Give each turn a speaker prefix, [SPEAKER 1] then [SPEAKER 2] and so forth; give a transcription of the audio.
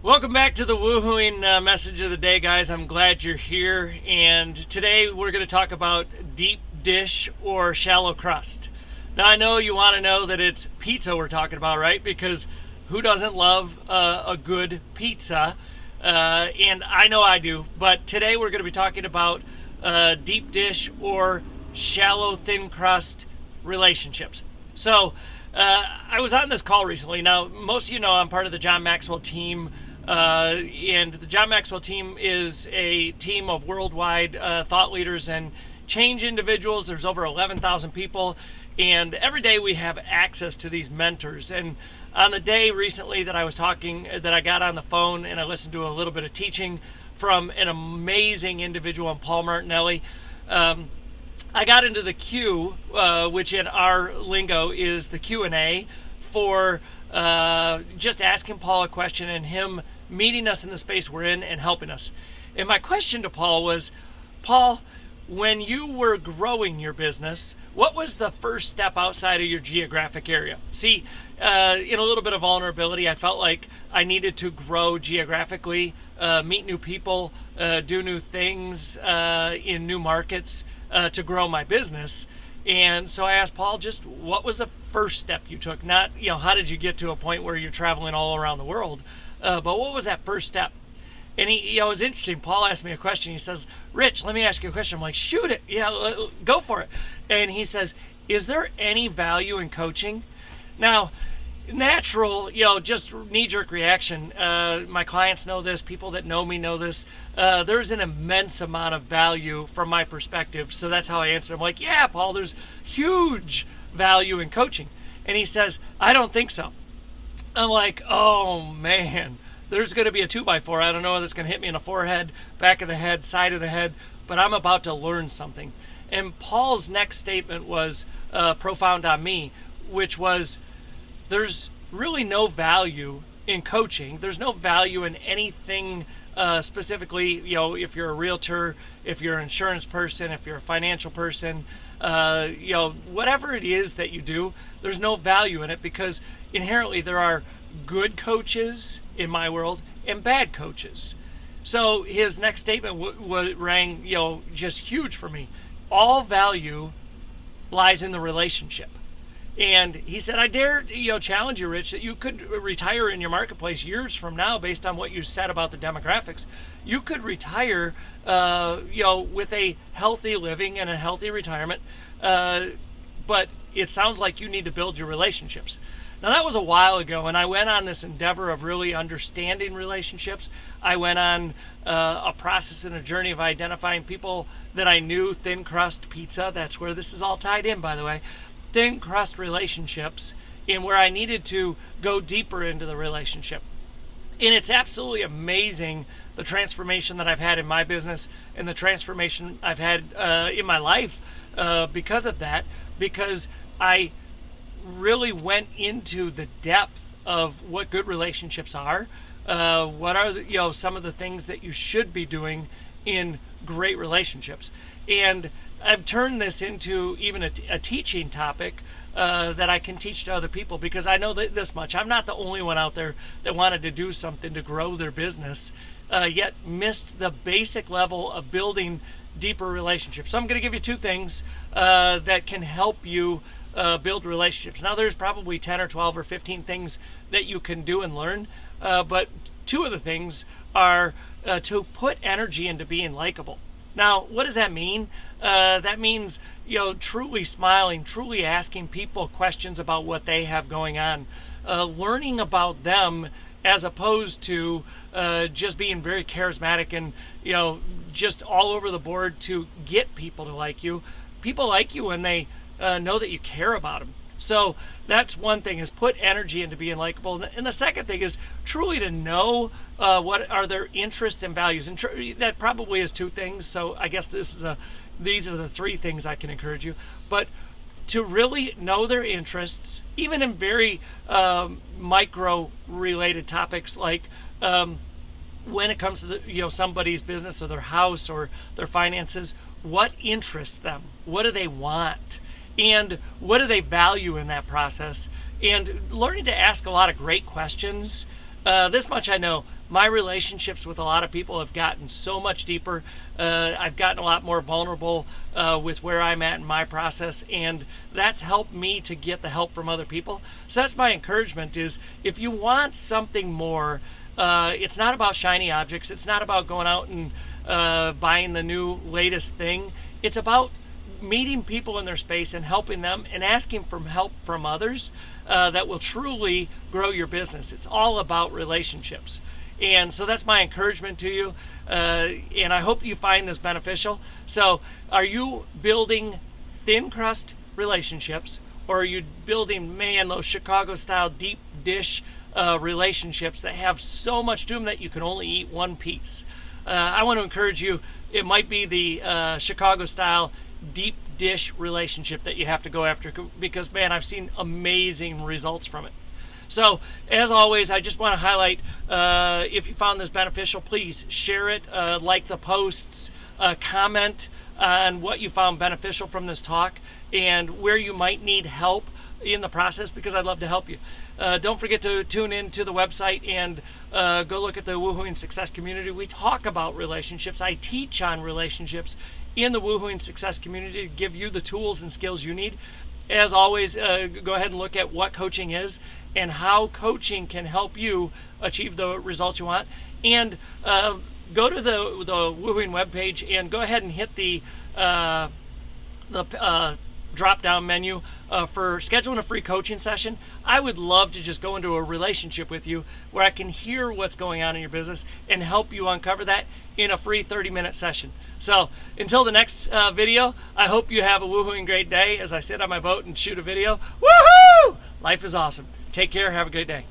[SPEAKER 1] Welcome back to the woohooing message of the day, guys. I'm glad you're here. And today we're going to talk about deep dish or shallow crust. Now, I know you want to know that it's pizza we're talking about, right? Because who doesn't love a good pizza? And I know I do. But today we're going to be talking about deep dish or shallow thin crust relationships. So I was on this call recently. Now, most of you know I'm part of the John Maxwell team. And the John Maxwell team is a team of worldwide thought leaders and change individuals. There's over 11,000 people, and every day we have access to these mentors. And on the day recently that I was talking, that I got on the phone and I listened to a little bit of teaching from an amazing individual, Paul Martinelli, I got into the queue, which in our lingo is the Q&A, for just asking Paul a question and him meeting us in the space we're in and helping us. And my question to Paul was, Paul, when you were growing your business, what was the first step outside of your geographic area? See, in a little bit of vulnerability, I felt like I needed to grow geographically, meet new people, do new things in new markets to grow my business. And so I asked Paul, just what was the first step you took? Not, how did you get to a point where you're traveling all around the world? But what was that first step? And he, it was interesting. Paul asked me a question. He says, Rich, let me ask you a question. I'm like, shoot it. Yeah, go for it. And he says, is there any value in coaching? Now, natural, just knee-jerk reaction. My clients know this. People that know me know this. There's an immense amount of value from my perspective. So that's how I answered. I'm like, yeah, Paul, there's huge value in coaching. And he says, I don't think so. I'm like, oh, man, there's going to be a 2x4. I don't know whether it's going to hit me in the forehead, back of the head, side of the head, but I'm about to learn something. And Paul's next statement was profound on me, which was, there's really no value in coaching. There's no value in anything specifically, if you're a realtor, if you're an insurance person, if you're a financial person, whatever it is that you do, there's no value in it because inherently there are good coaches in my world and bad coaches. So his next statement rang, just huge for me. All value lies in the relationship. And he said, I dare challenge you, Rich, that you could retire in your marketplace years from now based on what you said about the demographics. You could retire, with a healthy living and a healthy retirement, but it sounds like you need to build your relationships. Now, that was a while ago, and I went on this endeavor of really understanding relationships. I went on a process and a journey of identifying people that I knew, thin crust pizza. That's where this is all tied in, by the way. Thin crust relationships, and where I needed to go deeper into the relationship. And it's absolutely amazing the transformation that I've had in my business and the transformation I've had in my life because of that, because I really went into the depth of what good relationships are, what are some of the things that you should be doing in great relationships. And I've turned this into even a teaching topic that I can teach to other people because I know this much. I'm not the only one out there that wanted to do something to grow their business, yet missed the basic level of building deeper relationships. So I'm going to give you two things that can help you build relationships. Now, there's probably 10 or 12 or 15 things that you can do and learn, but two of the things are to put energy into being likable. Now, what does that mean? That means, truly smiling, truly asking people questions about what they have going on, learning about them as opposed to just being very charismatic and, just all over the board to get people to like you. People like you when they know that you care about them. So that's one thing, is put energy into being likable. And the second thing is truly to know what are their interests and values. And that probably is two things. So I guess these are the three things I can encourage you. But to really know their interests, even in very micro related topics like when it comes to somebody's business or their house or their finances, what interests them? What do they want? And what do they value in that process? And learning to ask a lot of great questions. This much I know, my relationships with a lot of people have gotten so much deeper. I've gotten a lot more vulnerable with where I'm at in my process, and that's helped me to get the help from other people. So that's my encouragement, is if you want something more, it's not about shiny objects. It's not about going out and buying the new latest thing. It's about meeting people in their space and helping them and asking for help from others that will truly grow your business. It's all about relationships. And so that's my encouragement to you. And I hope you find this beneficial. So are you building thin crust relationships, or are you building, those Chicago style deep dish relationships that have so much to them that you can only eat one piece? I want to encourage you, it might be the Chicago style deep dish relationship that you have to go after, because I've seen amazing results from it. So as always, I just want to highlight, if you found this beneficial, please share it, like the posts, comment on what you found beneficial from this talk and where you might need help in the process, because I'd love to help you. Don't forget to tune in to the website and go look at the Woohooing Success community. We talk about relationships. I teach on relationships in the Woohooing Success community to give you the tools and skills you need. As always, go ahead and look at what coaching is and how coaching can help you achieve the results you want. And go to the Woohooing webpage and go ahead and hit the drop-down menu for scheduling a free coaching session. I would love to just go into a relationship with you where I can hear what's going on in your business and help you uncover that in a free 30-minute session. So until the next video, I hope you have a woohooing great day as I sit on my boat and shoot a video. Woohoo! Life is awesome. Take care. Have a great day.